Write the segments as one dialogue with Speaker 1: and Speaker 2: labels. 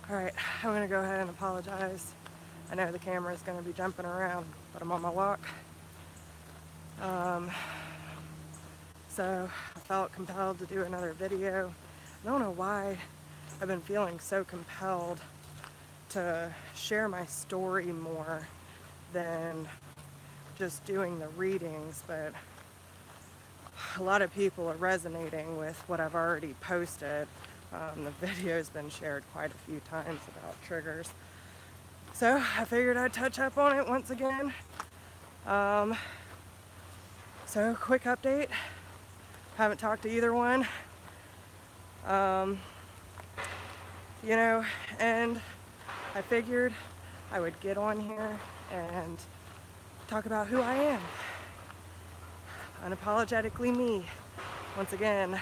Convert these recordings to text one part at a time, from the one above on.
Speaker 1: Alright, I'm going to go ahead and apologize. I know the camera is going to be jumping around, but I'm on my walk. Um, so I felt compelled to do another video. I don't know why I've been feeling so compelled to share my story more than just doing the readings, but a lot of people are resonating with what I've already posted. The video's been shared quite a few times about triggers. So I figured I'd touch up on it once again. So quick update. Haven't talked to either one. And I figured I would get on here and talk about who I am. Unapologetically me, once again.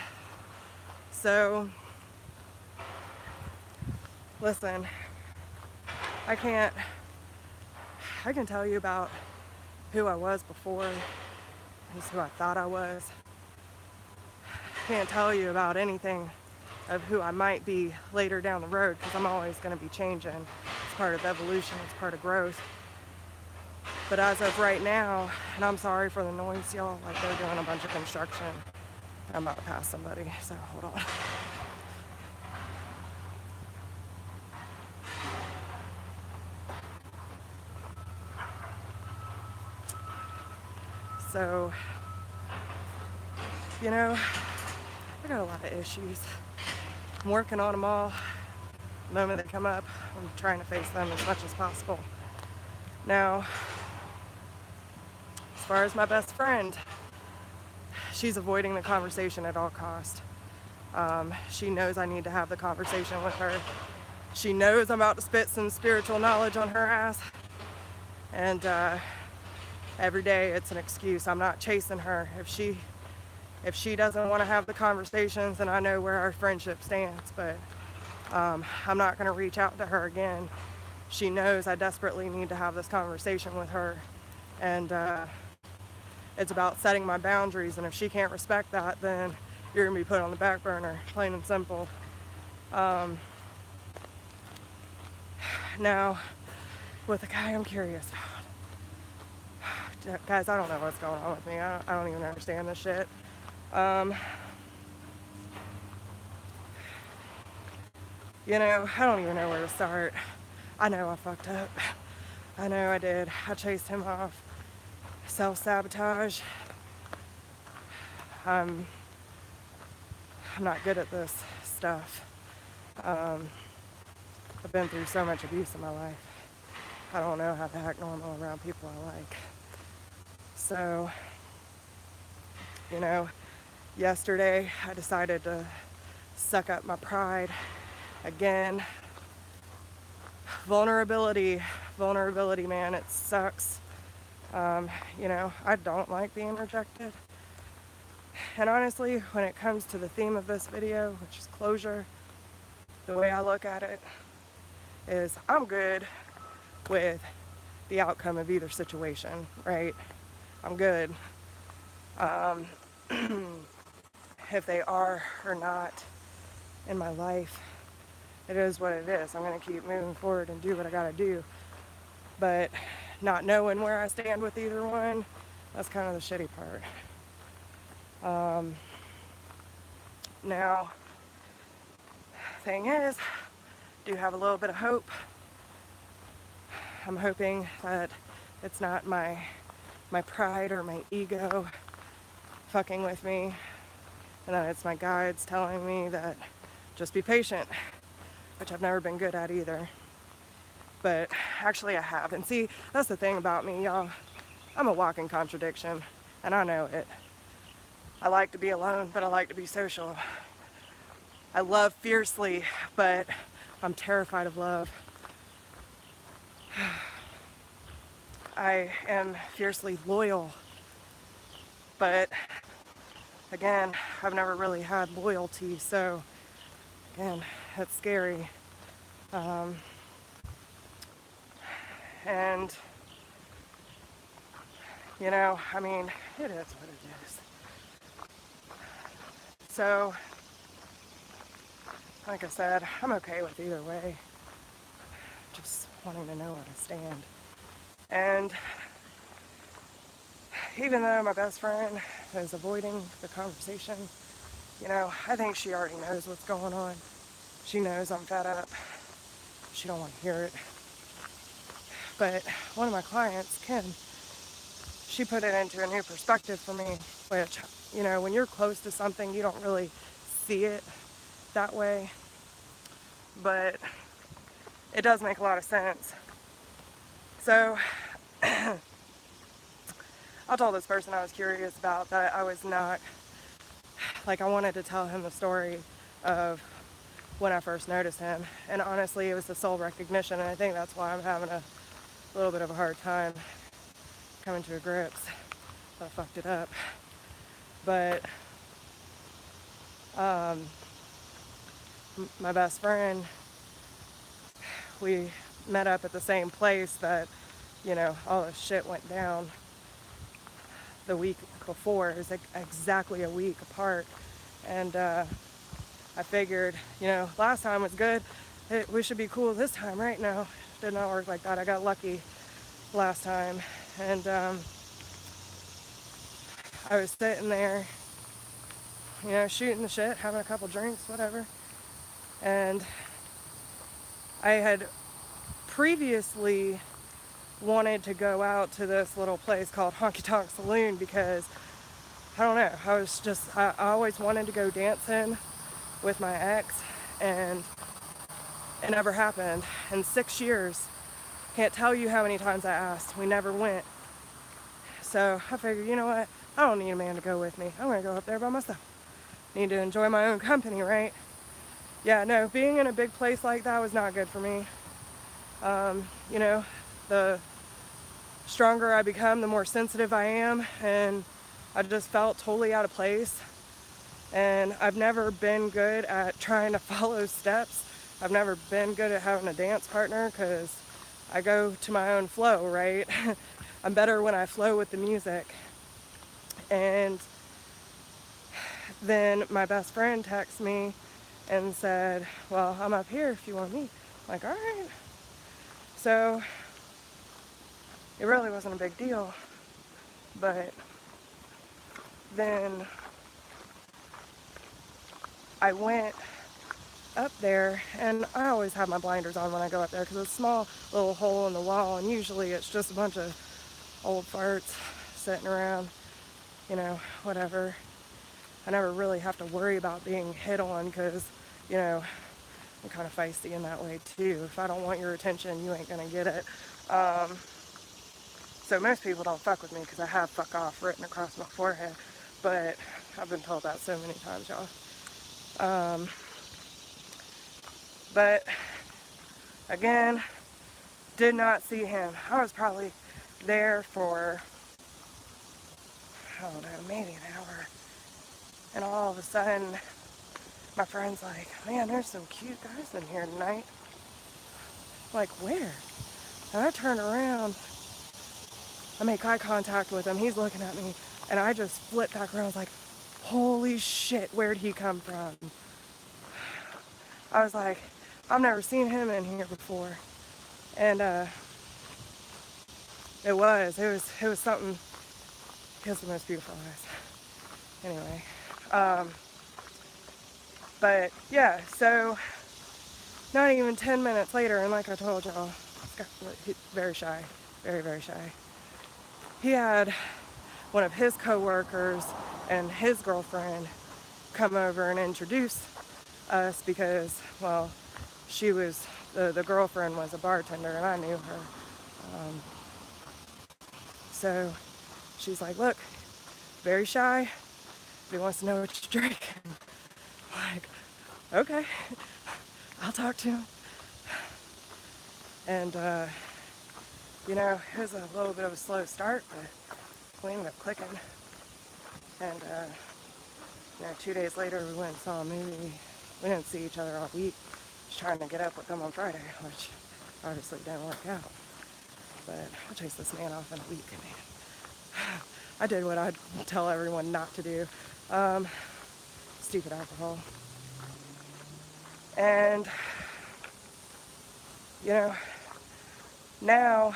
Speaker 1: So, listen, I can tell you about who I was before, and who I thought I was. Can't tell you about anything of who I might be later down the road, because I'm always going to be changing. It's part of evolution, it's part of growth. But as of right now, and I'm sorry for the noise, y'all, like they're doing a bunch of construction. I'm about to pass somebody, so hold on. So, I got a lot of issues. I'm working on them all. The moment they come up, I'm trying to face them as much as possible. Now, as far as my best friend, she's avoiding the conversation at all costs. She knows I need to have the conversation with her. She knows I'm about to spit some spiritual knowledge on her ass. And every day it's an excuse. I'm not chasing her. If she doesn't want to have the conversations, then I know where our friendship stands. But I'm not going to reach out to her again. She knows I desperately need to have this conversation with her. And it's about setting my boundaries. And if she can't respect that, then you're going to be put on the back burner, plain and simple. Now, with the guy I'm curious about. Guys, I don't know what's going on with me. I don't even understand this shit. I don't even know where to start. I know I fucked up. I know I did. I chased him off. Self-sabotage. I'm not good at this stuff. I've been through so much abuse in my life. I don't know how to act normal around people I like. So, yesterday I decided to suck up my pride again. Vulnerability, man, it sucks. I don't like being rejected. And honestly, when it comes to the theme of this video, which is closure, the way I look at it is I'm good with the outcome of either situation, right? I'm good. If they are or not in my life, it is what it is. I'm going to keep moving forward and do what I got to do. But not knowing where I stand with either one, that's kind of the shitty part. Now, thing is, do have a little bit of hope. I'm hoping that it's not my pride or my ego fucking with me, and that it's my guides telling me that just be patient, which I've never been good at either. But actually I have. And see, that's the thing about me, y'all. I'm a walking contradiction, and I know it. I like to be alone, but I like to be social. I love fiercely, but I'm terrified of love. I am fiercely loyal, but again, I've never really had loyalty, so again, that's scary. And it is what it is. So, like I said, I'm okay with either way. just wanting to know where I stand. And even though my best friend is avoiding the conversation, you know, I think she already knows what's going on. She knows I'm fed up. She don't want to hear it. But one of my clients, Kim, she put it into a new perspective for me, which, you know, when you're close to something, you don't really see it that way. But it does make a lot of sense. So I told this person I was curious about that I was not, like, I wanted to tell him the story of when I first noticed him. And honestly, it was the soul recognition, and I think that's why I'm having a little bit of a hard time coming to grips. I fucked it up. But my best friend, we met up at the same place that, you know, all this shit went down the week before. It was like exactly a week apart. And I figured, you know, last time was good. We should be cool this time, right? No, did not work like that. I got lucky last time. And I was sitting there, you know, shooting the shit, having a couple drinks, whatever. And I had previously wanted to go out to this little place called Honky Tonk Saloon because, I don't know, I always wanted to go dancing with my ex, and it never happened. In 6 years, can't tell you how many times I asked. We never went. So I figured, you know what? I don't need a man to go with me. I'm going to go up there by myself. Need to enjoy my own company, right? Yeah, no, being in a big place like that was not good for me. You know, the stronger I become, the more sensitive I am, and I just felt totally out of place. And I've never been good at trying to follow steps. I've never been good at having a dance partner because I go to my own flow, right? I'm better when I flow with the music. And then my best friend texted me and said, well, I'm up here if you want to meet. I'm like, all right. So it really wasn't a big deal. But then I went up there, and I always have my blinders on when I go up there because it's a small little hole in the wall, and usually it's just a bunch of old farts sitting around, you know, whatever. I never really have to worry about being hit on because, you know, I'm kind of feisty in that way too. If I don't want your attention, you ain't gonna get it. So most people don't fuck with me because I have fuck off written across my forehead, but I've been told that so many times, y'all. But again, did not see him. I was probably there for, I don't know, maybe an hour. And all of a sudden, my friend's like, man, there's some cute guys in here tonight. I'm like, where? And I turn around, I make eye contact with him, he's looking at me, and I just flip back around. I was like, holy shit, where'd he come from? I was like, I've never seen him in here before. And it was something. He has the most beautiful eyes. Anyway, but yeah, so not even 10 minutes later, and like I told y'all, he's very shy, very, very shy. He had one of his coworkers and his girlfriend come over and introduce us because, well, she was, the girlfriend was a bartender and I knew her. So she's like, look, very shy. He wants to know what you drink. I'm like, okay, I'll talk to him. And, you know, it was a little bit of a slow start, but we ended up clicking. And, you know, 2 days later we went and saw a movie. We didn't see each other all week. I was trying to get up with him on Friday, which obviously didn't work out. But I chased this man off in a week, man. I did what I'd tell everyone not to do. Stupid alcohol. And, you know, Now,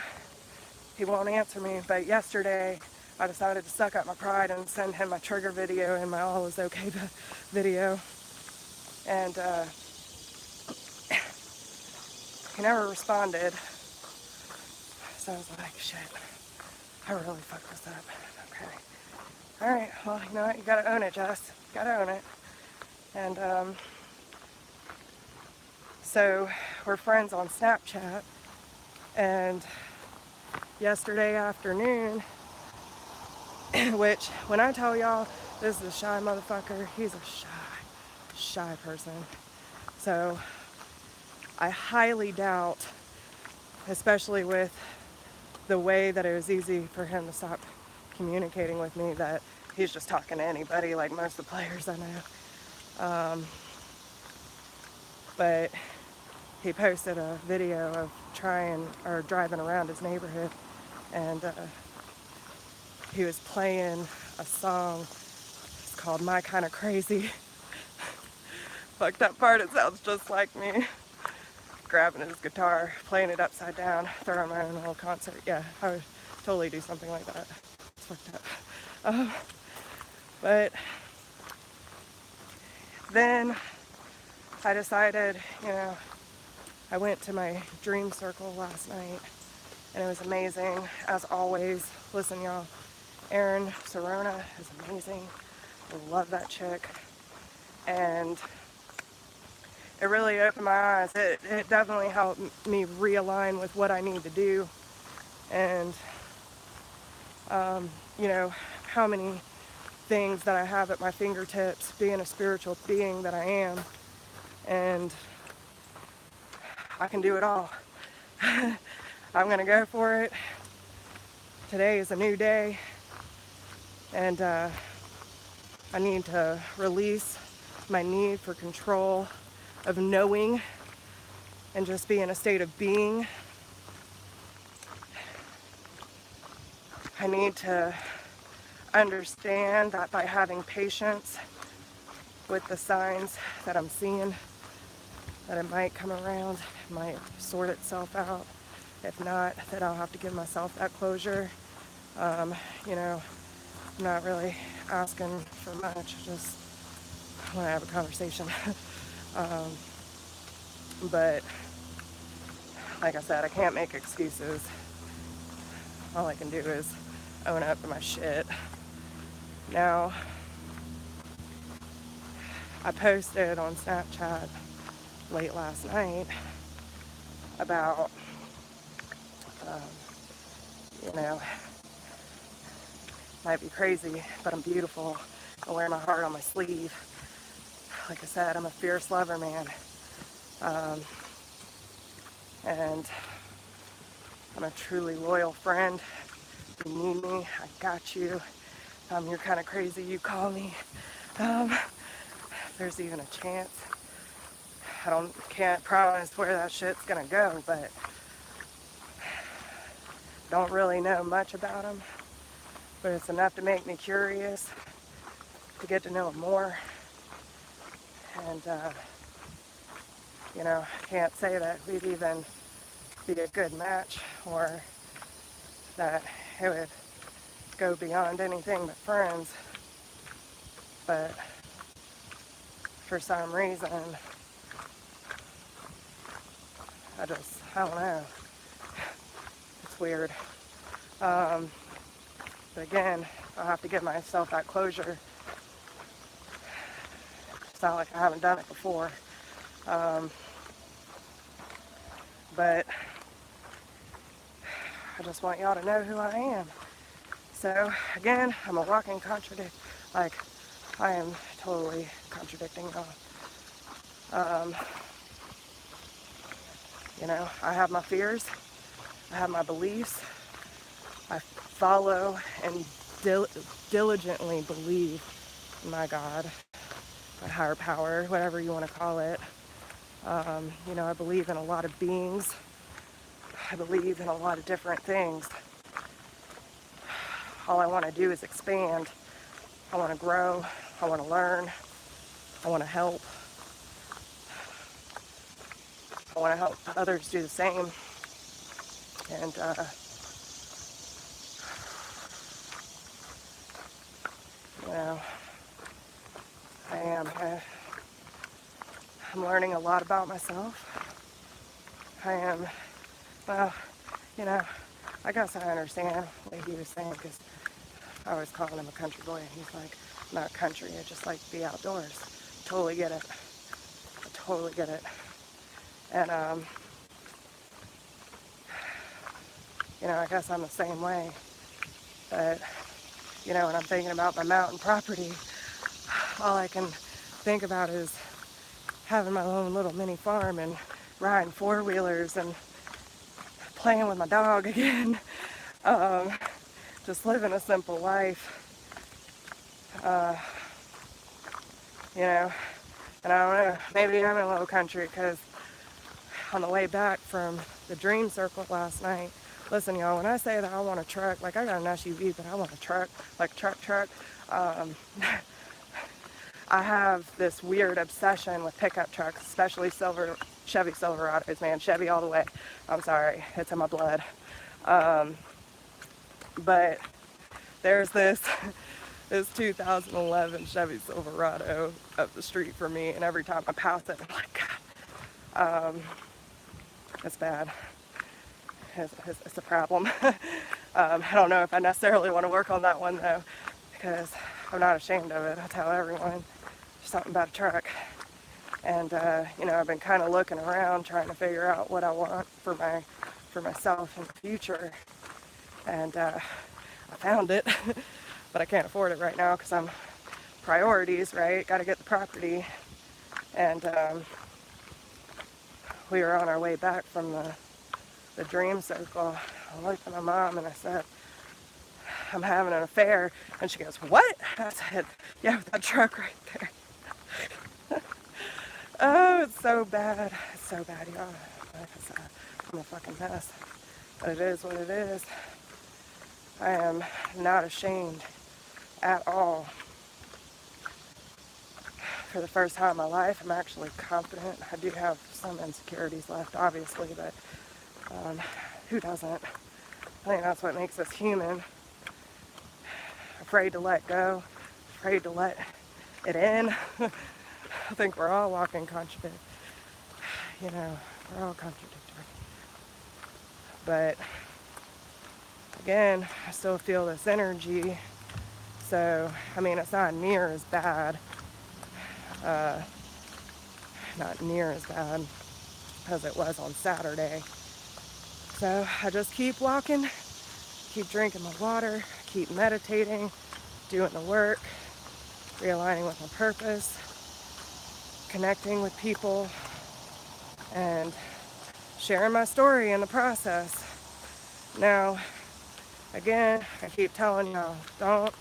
Speaker 1: he won't answer me, but yesterday I decided to suck up my pride and send him my trigger video and my all is okay video. And he never responded. So I was like, shit, I really fucked this up. Okay. Alright, well, you know what? You gotta own it, Jess. You gotta own it. And so we're friends on Snapchat. And yesterday afternoon, which when I tell y'all this is a shy motherfucker, he's a shy person. So I highly doubt, especially with the way that it was easy for him to stop communicating with me, that he's just talking to anybody like most of the players I know. But he posted a video of driving around his neighborhood, and he was playing a song. It's called My Kinda Crazy. Fucked up part, it sounds just like me. Grabbing his guitar, playing it upside down, throwing my own little concert. Yeah, I would totally do something like that. It's fucked up. But then I decided, I went to my dream circle last night, and it was amazing, as always. Listen, y'all, Erin Sorona is amazing. I love that chick. And it really opened my eyes. It definitely helped me realign with what I need to do. And, how many things that I have at my fingertips, being a spiritual being that I am. And I can do it all. I'm gonna go for it. Today is a new day. And I need to release my need for control of knowing and just be in a state of being. I need to understand that by having patience with the signs that I'm seeing, that it might come around, it might sort itself out. If not, that I'll have to give myself that closure. I'm not really asking for much, just want to have a conversation. But like I said, I can't make excuses. All I can do is own up to my shit. Now, I posted on Snapchat late last night about, might be crazy, but I'm beautiful. I wear my heart on my sleeve. Like I said, I'm a fierce lover, man. And I'm a truly loyal friend. If you need me, I got you. You're kind of crazy, you call me. If there's even a chance. Can't promise where that shit's gonna go, but don't really know much about him. But it's enough to make me curious, to get to know him more. And, I can't say that we'd even be a good match, or that it would go beyond anything but friends. But for some reason, I don't know. It's weird. But again, I'll have to give myself that closure. It's not like I haven't done it before. But I just want y'all to know who I am. So again, I'm a walking contradict. Like, I am totally contradicting y'all. I have my fears. I have my beliefs. I follow and diligently believe in my God, my higher power, whatever you want to call it. I believe in a lot of beings. I believe in a lot of different things. All I want to do is expand. I want to grow. I want to learn. I want to help. I want to help others do the same. And, you know, I'm learning a lot about myself. I am, well, you know, I guess I understand what he was saying, because I always call him a country boy, and he's like, not country, I just like to be outdoors. Totally get it. I totally get it. And, you know, I guess I'm the same way. But, you know, when I'm thinking about my mountain property, all I can think about is having my own little mini farm and riding four-wheelers and playing with my dog again. Just living a simple life. You know, and I don't know, maybe I'm in a little country, because on the way back from the dream circle last night, listen, y'all, when I say that I want a truck, like I got an SUV, but I want a truck, like truck. I have this weird obsession with pickup trucks, especially Chevy Silverados, man. Chevy all the way. I'm sorry, it's in my blood. But there's this 2011 Chevy Silverado up the street from me, and every time I pass it, I'm like, God, it's bad. It's a problem. I don't know if I necessarily want to work on that one, though, because I'm not ashamed of it. I tell everyone, there's something about a truck. And, you know, I've been kind of looking around, trying to figure out what I want for myself in the future. And I found it, but I can't afford it right now because I'm priorities, right? Got to get the property. And we were on our way back from the dream circle. I looked at my mom and I said, I'm having an affair. And she goes, what? I said, yeah, with that truck right there. Oh, it's so bad. It's so bad, y'all. I'm a fucking mess. But it is what it is. I am not ashamed at all. For the first time in my life, I'm actually confident. I do have some insecurities left, obviously, but who doesn't? I think that's what makes us human. Afraid to let go, afraid to let it in. I think we're all walking contradictory. You know, we're all contradictory. But again, I still feel this energy. So, I mean, it's not near as bad. Not near as bad as it was on Saturday. So I just keep walking, keep drinking my water, keep meditating, doing the work, realigning with my purpose, connecting with people, and sharing my story in the process. Now, again, I keep telling y'all, don't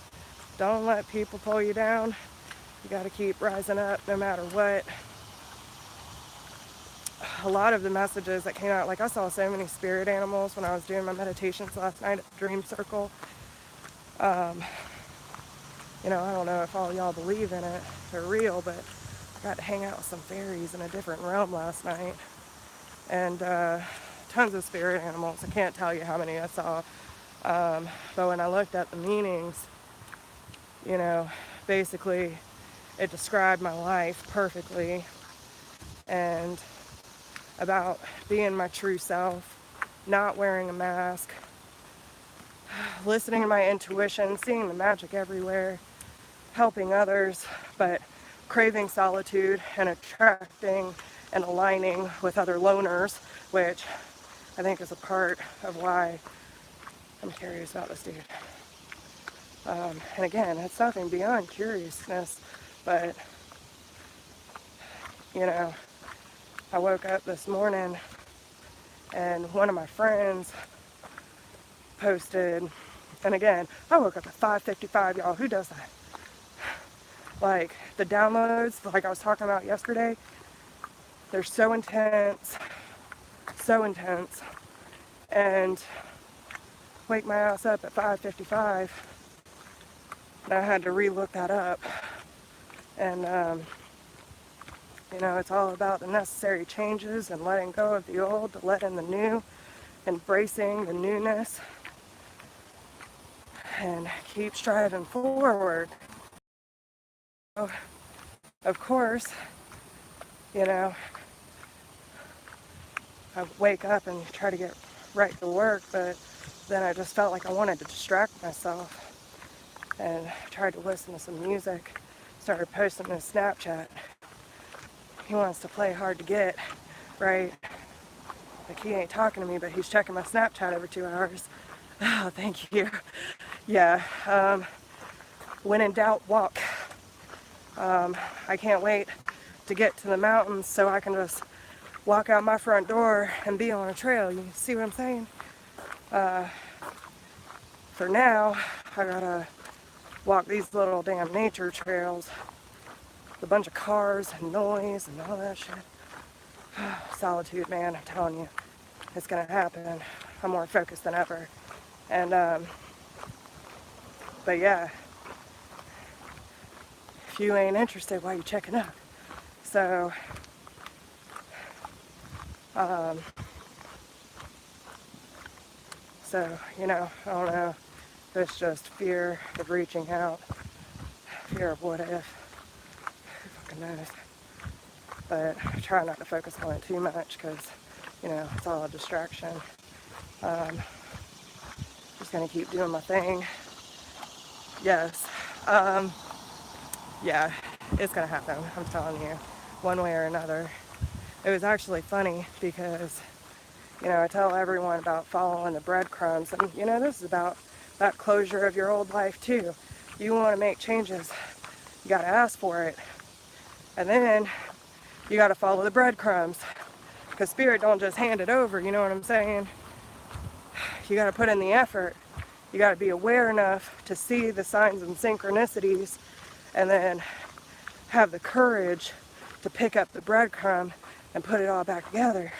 Speaker 1: let people pull you down. You got to keep rising up no matter what. A lot of the messages that came out, like I saw so many spirit animals when I was doing my meditations last night at the Dream Circle. You know, I don't know if all y'all believe in it or real, but I got to hang out with some fairies in a different realm last night. And tons of spirit animals. I can't tell you how many I saw. But when I looked at the meanings, you know, basically it described my life perfectly. And about being my true self, not wearing a mask, listening to my intuition, seeing the magic everywhere, helping others, but craving solitude and attracting and aligning with other loners, which I think is a part of why I'm curious about this dude. And again, it's nothing beyond curiousness, but, you know, I woke up this morning and one of my friends posted, and again, I woke up at 5:55, y'all. Who does that? Like, the downloads, like I was talking about yesterday, they're so intense, and wake my ass up at 5:55, and I had to re-look that up, and you know, it's all about the necessary changes and letting go of the old to let in the new. embracing the newness and keep striving forward. So, of course, you know, I wake up and try to get right to work, but then I just felt like I wanted to distract myself and tried to listen to some music. Started posting his Snapchat. He wants to play hard to get, right? Like, he ain't talking to me, but he's checking my Snapchat every 2 hours. Oh, thank you. Yeah, when in doubt, walk. I can't wait to get to the mountains so I can just walk out my front door and be on a trail. You see what I'm saying? For now, I gotta walk these little damn nature trails. A bunch of cars and noise and all that shit. Solitude, man, I'm telling you. It's gonna happen. I'm more focused than ever. And, but yeah. If you ain't interested, why you checking up? So, you know, I don't know. It's just fear of reaching out. Fear of what if. Who fucking knows? But I try not to focus on it too much because, you know, it's all a distraction. Just gonna keep doing my thing. Yes. Yeah, it's gonna happen. I'm telling you, one way or another. It was actually funny because, you know, I tell everyone about following the breadcrumbs, and you know, this is about that closure of your old life too. You want to make changes, you got to ask for it, and then you got to follow the breadcrumbs, because spirit don't just hand it over. You know what I'm saying? You got to put in the effort. You got to be aware enough to see the signs and synchronicities, and then have the courage to pick up the breadcrumb and put it all back together.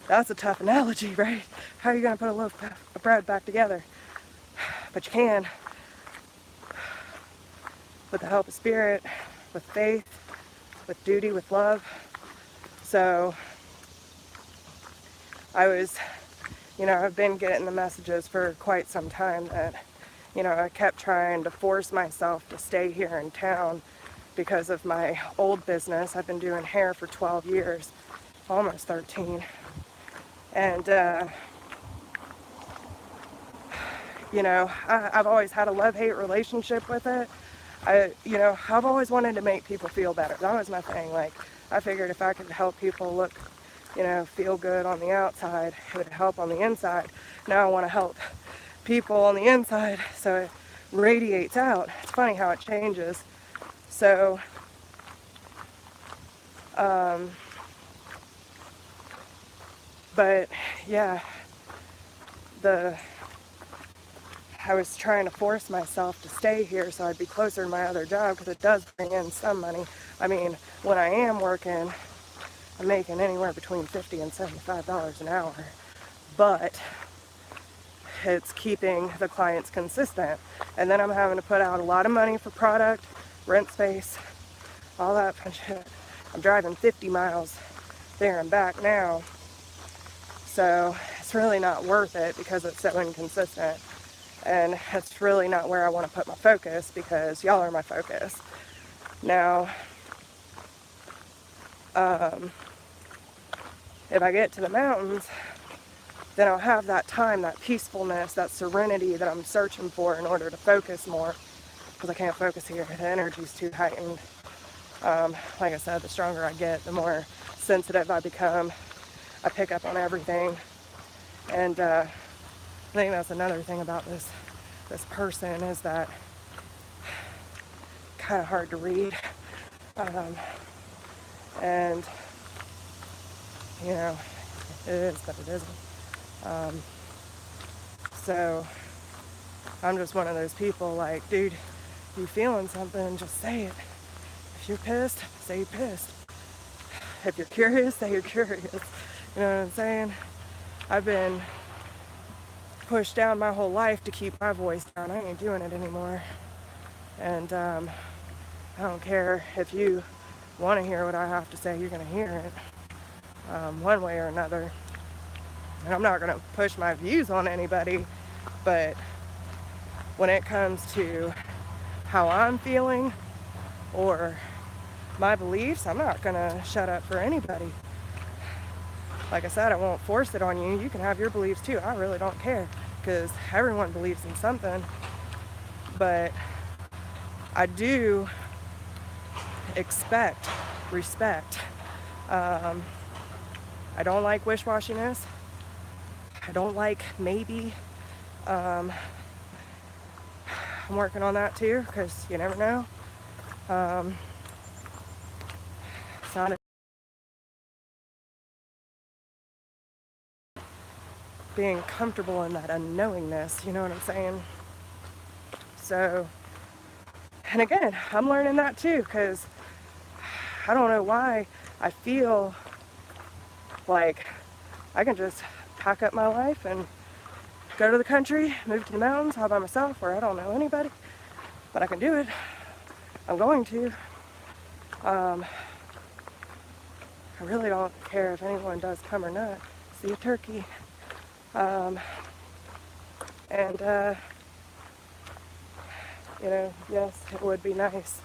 Speaker 1: That's a tough analogy, right? How are you going to put a loaf of bread back together? But you can, with the help of spirit, with faith, with duty, with love. So I was, you know, I've been getting the messages for quite some time that, you know, I kept trying to force myself to stay here in town because of my old business. I've been doing hair for 12 years, almost 13. And, you know, I've always had a love-hate relationship with it. You know, I've always wanted to make people feel better. That was my thing. Like, I figured if I could help people look, you know, feel good on the outside, it would help on the inside. Now I want to help people on the inside so it radiates out. It's funny how it changes. So, but yeah, I was trying to force myself to stay here so I'd be closer to my other job because it does bring in some money. I mean, when I am working, I'm making anywhere between $50 and $75 an hour, but it's keeping the clients consistent. And then I'm having to put out a lot of money for product, rent space, all that fun shit. I'm driving 50 miles there and back now, so it's really not worth it because it's so inconsistent. And it's really not where I want to put my focus because y'all are my focus. Now, if I get to the mountains, then I'll have that time, that peacefulness, that serenity that I'm searching for in order to focus more, because I can't focus here. The energy's too heightened. Like I said, the stronger I get, the more sensitive I become. I pick up on everything. And I think that's another thing about this person is that kind of hard to read. And, you know, it is, but it isn't. So I'm just one of those people like, dude, you feeling something, just say it. If you're pissed, say you're pissed. If you're curious, say you're curious. You know what I'm saying? I've been pushed down my whole life to keep my voice down. I ain't doing it anymore. And I don't care if you want to hear what I have to say, you're going to hear it one way or another. And I'm not going to push my views on anybody, but when it comes to how I'm feeling or my beliefs, I'm not going to shut up for anybody. Like I said, I won't force it on you. You can have your beliefs too. I really don't care, because everyone believes in something. But I do expect respect. I don't like wish-washiness. I don't like maybe. I'm working on that too, because you never know. It's not being comfortable in that unknowingness, you know what I'm saying? So, and again, I'm learning that too, because I don't know why I feel like I can just pack up my life and go to the country, move to the mountains all by myself where I don't know anybody, but I can do it. I'm going to. I really don't care if anyone does come or not. See a turkey. And yes, it would be nice.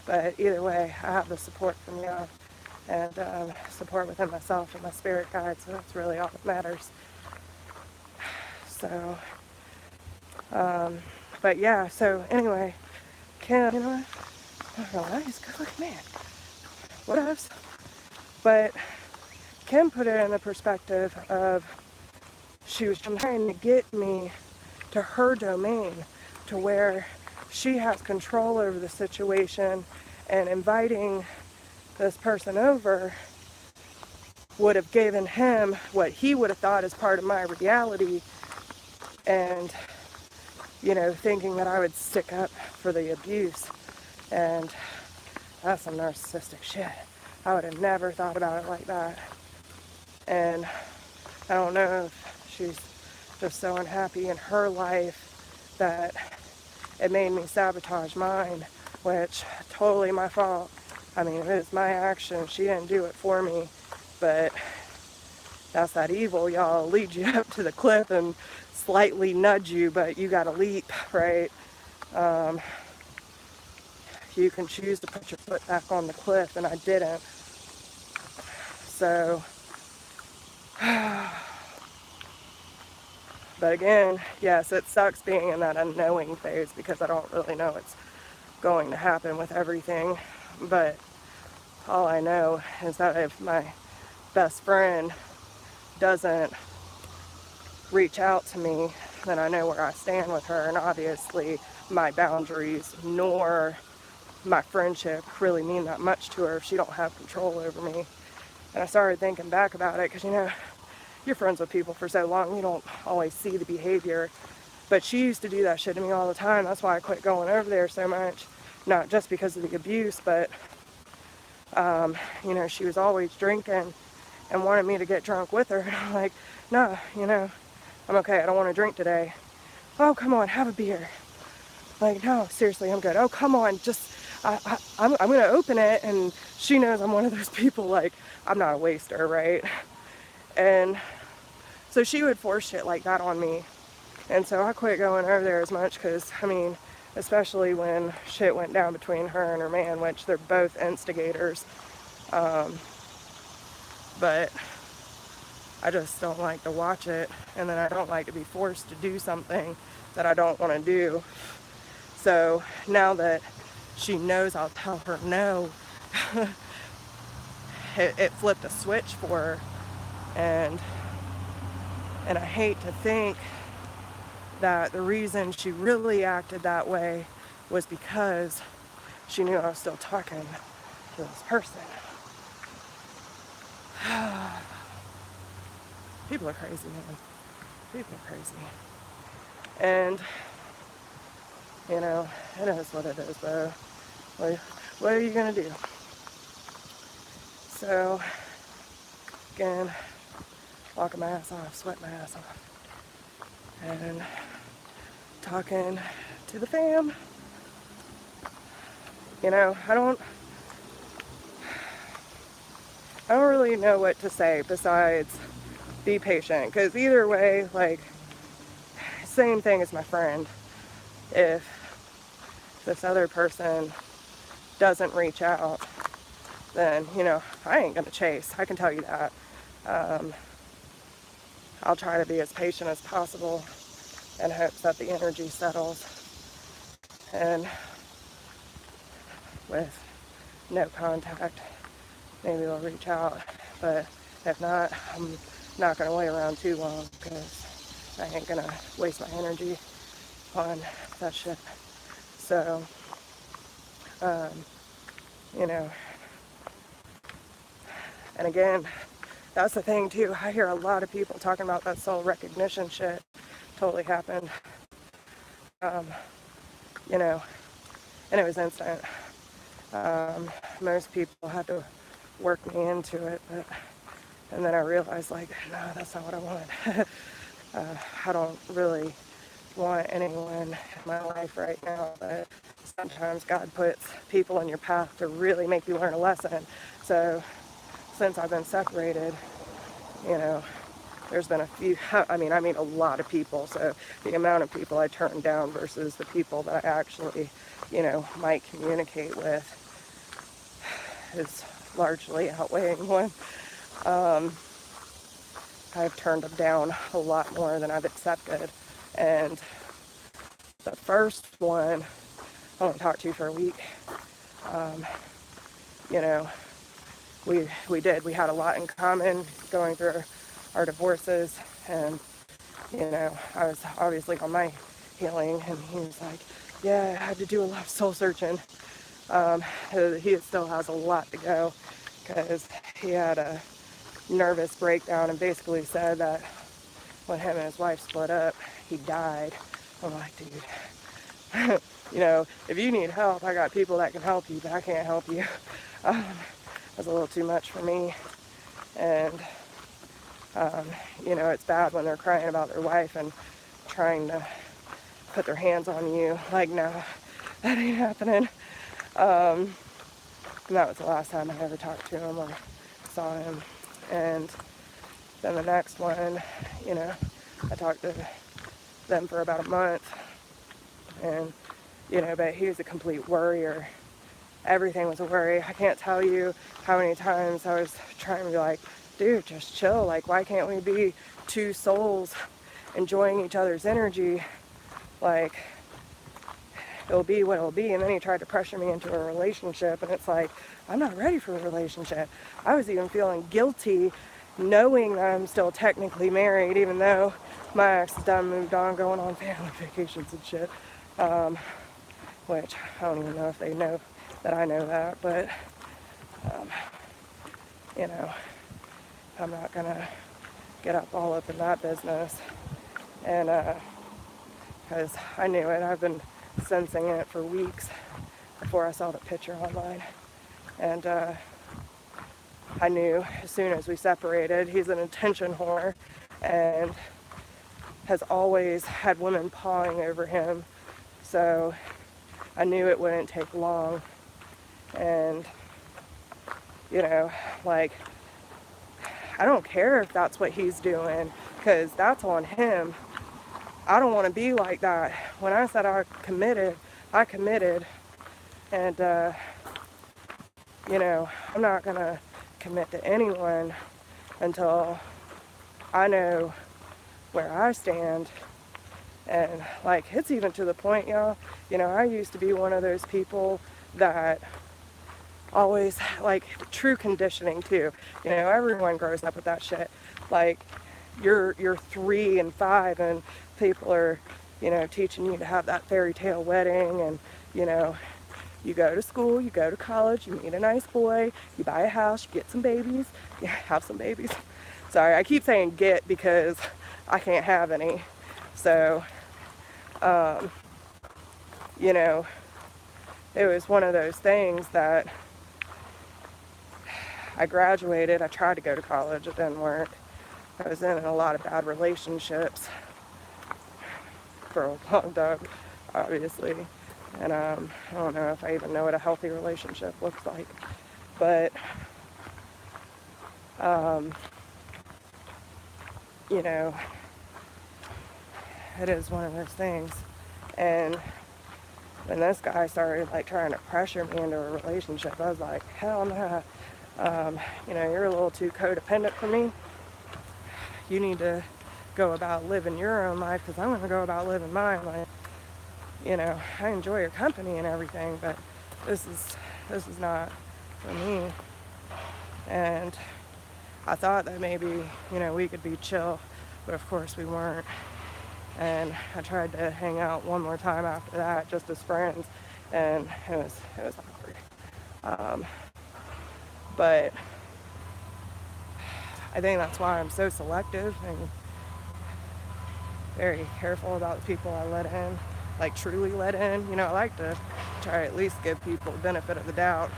Speaker 1: But either way, I have the support from y'all and support within myself and my spirit guide, so that's really all that matters. So, but yeah, so anyway, Kim, I don't know why, he's a good looking man. What else? But Kim put it in the perspective of she was trying to get me to her domain, to where she has control over the situation, and inviting this person over would have given him what he would have thought as part of my reality, and thinking that I would stick up for the abuse. And that's some narcissistic shit. I would have never thought about it like that. And I don't know if she's just so unhappy in her life that it made me sabotage mine, which totally my fault. I mean, it is my action. She didn't do it for me, but that's that evil, y'all. Lead you up to the cliff and slightly nudge you, but you gotta leap, right? You can choose to put your foot back on the cliff, and I didn't. So, but again, yes, it sucks being in that unknowing phase, because I don't really know what's going to happen with everything. But all I know is that if my best friend doesn't reach out to me, then I know where I stand with her. And obviously my boundaries nor my friendship really mean that much to her if she don't have control over me. And I started thinking back about it, because you're friends with people for so long, you don't always see the behavior. But she used to do that shit to me all the time. That's why I quit going over there so much. Not just because of the abuse, but she was always drinking and wanted me to get drunk with her. And I'm like, no, I'm okay. I don't want to drink today. Oh, come on, have a beer. Like, no, seriously, I'm good. Oh, come on, just, I'm going to open it. And she knows I'm one of those people, like, I'm not a waster, right? And so she would force shit like that on me. And so I quit going over there as much, because, especially when shit went down between her and her man, which they're both instigators. But I just don't like to watch it, and then I don't like to be forced to do something that I don't want to do. So now that she knows I'll tell her no, it flipped a switch for her. And I hate to think that the reason she really acted that way was because she knew I was still talking to this person. People are crazy, man. People are crazy. And, it is what it is, though. What are you going to do? So, again, walking my ass off, sweating my ass off. And talking to the fam. I don't really know what to say besides be patient, because either way, like, same thing as my friend. If this other person doesn't reach out, then, you know, I ain't gonna chase. I can tell you that. I'll try to be as patient as possible in hopes that the energy settles. And with no contact, maybe they'll reach out. But if not, I'm not gonna wait around too long, because I ain't gonna waste my energy on that shit. So, you know, and again, that's the thing too. I hear a lot of people talking about that soul recognition shit. Totally happened. You know, and it was instant. Most people had to work me into it, but, and then I realized, like, no, that's not what I want. I don't really want anyone in my life right now, but sometimes God puts people in your path to really make you learn a lesson. So since I've been separated, you know, there's been a few, I mean a lot of people, so the amount of people I turned down versus the people that I actually, you know, might communicate with is largely outweighing one. I've turned them down a lot more than I've accepted, and the first one I only talked to for a week. You know, we had a lot in common going through our divorces, and you know, I was obviously on my healing, and he was like, yeah, I had to do a lot of soul searching. He still has a lot to go, because he had a nervous breakdown and basically said that when him and his wife split up, he died. I'm like, dude, you know, if you need help, I got people that can help you, but I can't help you. It was a little too much for me. And, you know, it's bad when they're crying about their wife and trying to put their hands on you. Like, no, that ain't happening. And that was the last time I ever talked to him or saw him. And then the next one, you know, I talked to them for about a month. And, you know, but he was a complete worrier. Everything was a worry. I can't tell you how many times I was trying to be like, dude, just chill. Like, why can't we be two souls enjoying each other's energy? Like, it'll be what it'll be. And then he tried to pressure me into a relationship, and it's like, I'm not ready for a relationship. I was even feeling guilty knowing that I'm still technically married, even though my ex is done, moved on, going on family vacations and shit. Which I don't even know if they know that I know that, but you know, I'm not gonna get all up in that business. And because I knew it, I've been sensing it for weeks before I saw the picture online. And I knew as soon as we separated, he's an attention whore and has always had women pawing over him. So I knew it wouldn't take long. And, you know, like, I don't care if that's what he's doing, because that's on him. I don't want to be like that. When I said I committed. And, you know, I'm not going to commit to anyone until I know where I stand. And, like, it's even to the point, y'all, you know, I used to be one of those people that always, like, true conditioning too. You know, everyone grows up with that shit. Like, you're 3 and 5 and people are, you know, teaching you to have that fairy tale wedding, and, you know, you go to school, you go to college, you meet a nice boy, you buy a house, you get some babies, you have some babies. Sorry, I keep saying get because I can't have any. So, you know, it was one of those things that I graduated, I tried to go to college, it didn't work. I was in a lot of bad relationships for a long time, obviously. And I don't know if I even know what a healthy relationship looks like. But Um, you know, it is one of those things. And when this guy started like trying to pressure me into a relationship, I was like, hell no. You know, you're a little too codependent for me. You need to go about living your own life, because I'm going to go about living mine. Like, you know, I enjoy your company and everything, but this is not for me. And I thought that maybe, you know, we could be chill, but of course we weren't. And I tried to hang out one more time after that, just as friends, and it was awkward. But I think that's why I'm so selective and very careful about the people I let in, like truly let in. You know, I like to try to at least give people the benefit of the doubt.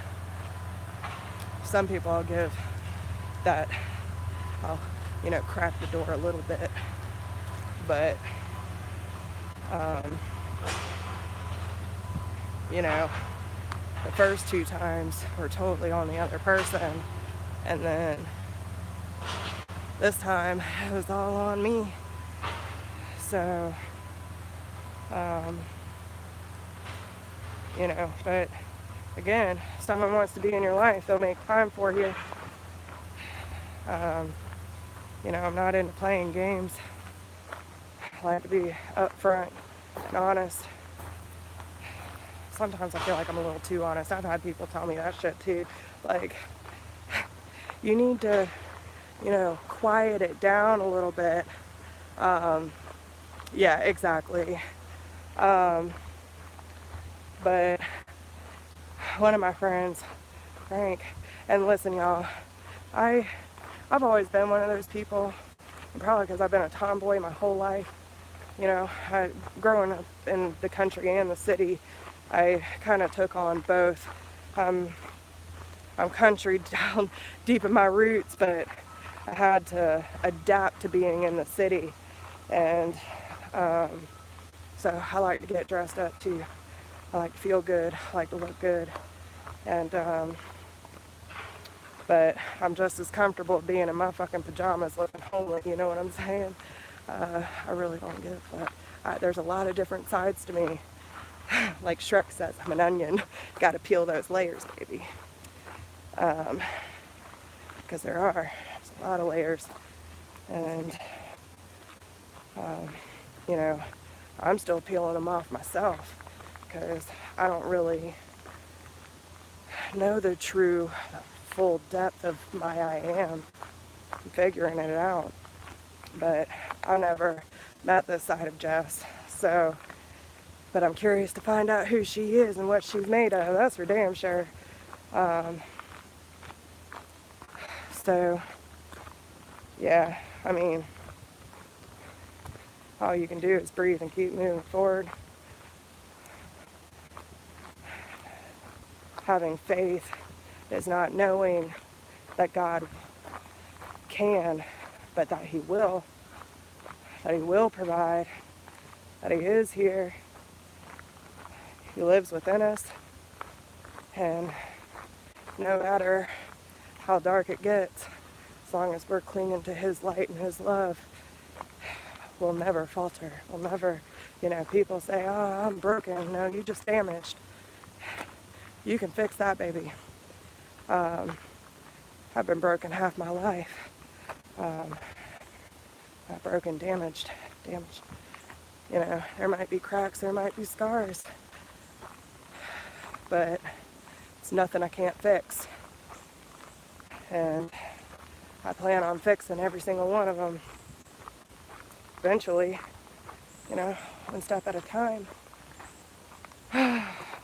Speaker 1: Some people I'll give that, I'll, you know, crack the door a little bit. But, you know, the first 2 times were totally on the other person. And then this time it was all on me. So, you know, but again, if someone wants to be in your life, they'll make time for you. You know, I'm not into playing games. I like to be upfront and honest. Sometimes I feel like I'm a little too honest. I've had people tell me that shit too. Like, you need to, you know, quiet it down a little bit. Yeah, exactly. But one of my friends, Frank, and listen, y'all, I've always been one of those people, probably because I've been a tomboy my whole life. You know, growing up in the country and the city, I kind of took on both. I'm country down deep in my roots, but I had to adapt to being in the city. And so I like to get dressed up too. I like to feel good. I like to look good. And, but I'm just as comfortable being in my fucking pajamas looking homely, you know what I'm saying? I really don't give a fuck. There's a lot of different sides to me. Like Shrek says, I'm an onion. Gotta peel those layers, baby. Because there's a lot of layers. And, you know, I'm still peeling them off myself, because I don't really know the true full depth of my I am. I'm figuring it out. But I never met this side of Jess, so, but I'm curious to find out who she is and what she's made of. That's for damn sure. So, yeah, I mean, all you can do is breathe and keep moving forward. Having faith is not knowing that God can, but that He will provide, that He is here, He lives within us, and no matter how dark it gets, as long as we're clinging to His light and His love, we'll never falter. We'll never, you know, people say, oh, I'm broken. No, you just damaged. You can fix that, baby. I've been broken half my life. Not broken, damaged. You know, there might be cracks, there might be scars, but it's nothing I can't fix. And I plan on fixing every single one of them eventually, you know, one step at a time.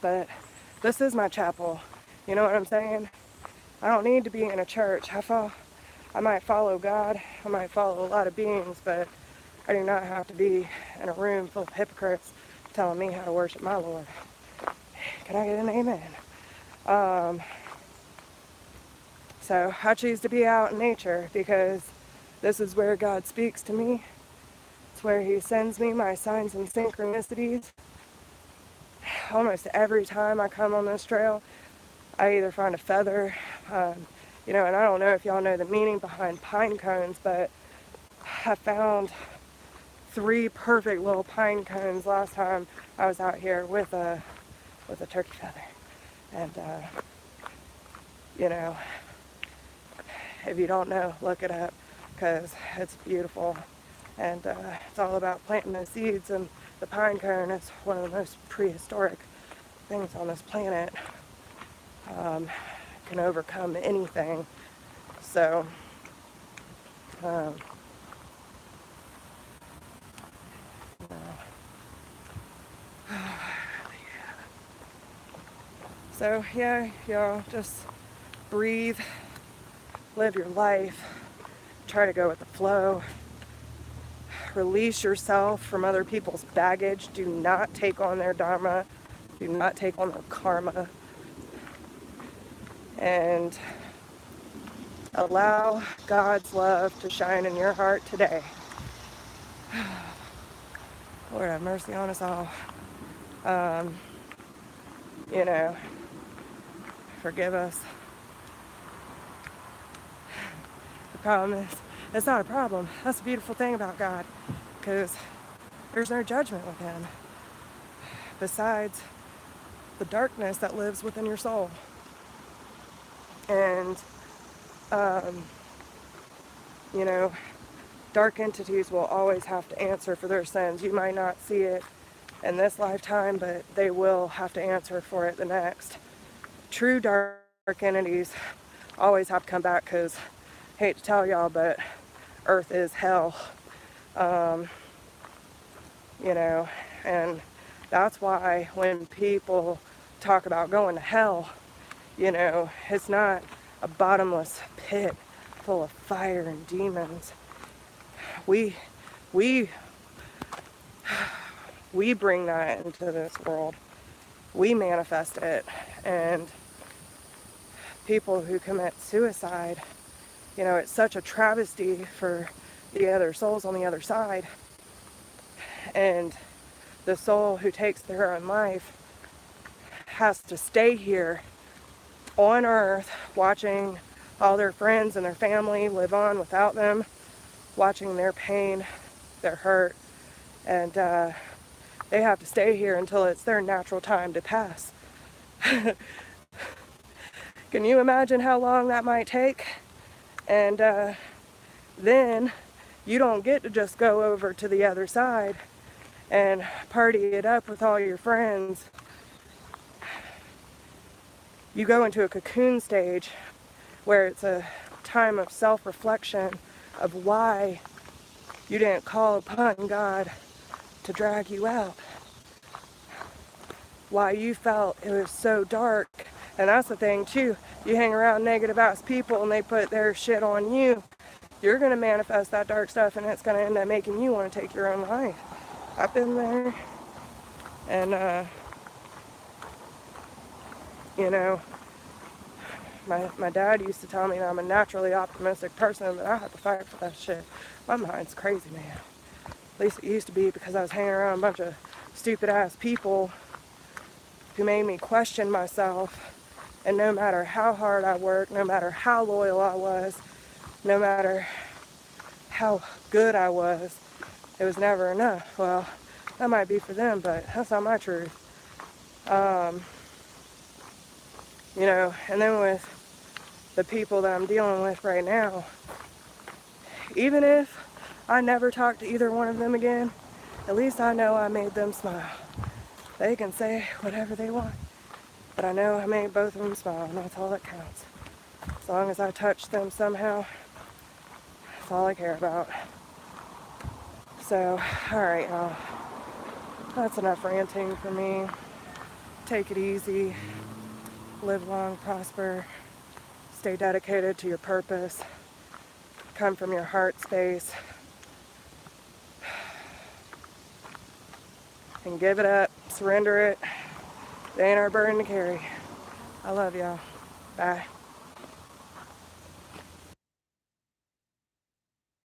Speaker 1: But this is my chapel, you know what I'm saying? I don't need to be in a church. I might follow God, I might follow a lot of beings, but I do not have to be in a room full of hypocrites telling me how to worship my Lord. Can I get an amen? So I choose to be out in nature because this is where God speaks to me. It's where He sends me my signs and synchronicities. Almost every time I come on this trail, I either find a feather, You know, and I don't know if y'all know the meaning behind pine cones, but I found 3 perfect little pine cones last time I was out here with a turkey feather. And you know, if you don't know, look it up, because it's beautiful. And it's all about planting those seeds. And the pine cone is one of the most prehistoric things on this planet. Can overcome anything. So so yeah, y'all just breathe, live your life, try to go with the flow, release yourself from other people's baggage. Do not take on their dharma, do not take on their karma, and allow God's love to shine in your heart today. Lord have mercy on us all. You know, forgive us. The problem is, it's not a problem. That's the beautiful thing about God, because there's no judgment with Him, besides the darkness that lives within your soul. And, you know, dark entities will always have to answer for their sins. You might not see it in this lifetime, but they will have to answer for it the next. True dark entities always have to come back, because, hate to tell y'all, but Earth is hell. You know, and that's why when people talk about going to hell, you know, it's not a bottomless pit full of fire and demons. We bring that into this world. We manifest it. And people who commit suicide, you know, it's such a travesty for the other souls on the other side. And the soul who takes their own life has to stay here on Earth, watching all their friends and their family live on without them, watching their pain, their hurt, and they have to stay here until it's their natural time to pass. Can you imagine how long that might take? And then you don't get to just go over to the other side and party it up with all your friends. You go into a cocoon stage where it's a time of self-reflection of why you didn't call upon God to drag you out. Why you felt it was so dark. And that's the thing too. You hang around negative ass people and they put their shit on you. You're going to manifest that dark stuff, and it's going to end up making you want to take your own life. I've been there. And, you know, my dad used to tell me that I'm a naturally optimistic person, but I have to fight for that shit. My mind's crazy, man. At least it used to be, because I was hanging around a bunch of stupid ass people who made me question myself. And no matter how hard I worked, no matter how loyal I was, no matter how good I was, it was never enough. Well, that might be for them, but that's not my truth. You know, and then with the people that I'm dealing with right now, even if I never talk to either one of them again, at least I know I made them smile. They can say whatever they want, but I know I made both of them smile, and that's all that counts. As long as I touched them somehow, that's all I care about. So, alright, y'all. That's enough ranting for me. Take it easy. Live long, prosper. Stay dedicated to your purpose. Come from your heart space. And give it up. Surrender it. They ain't our burden to carry. I love y'all. Bye.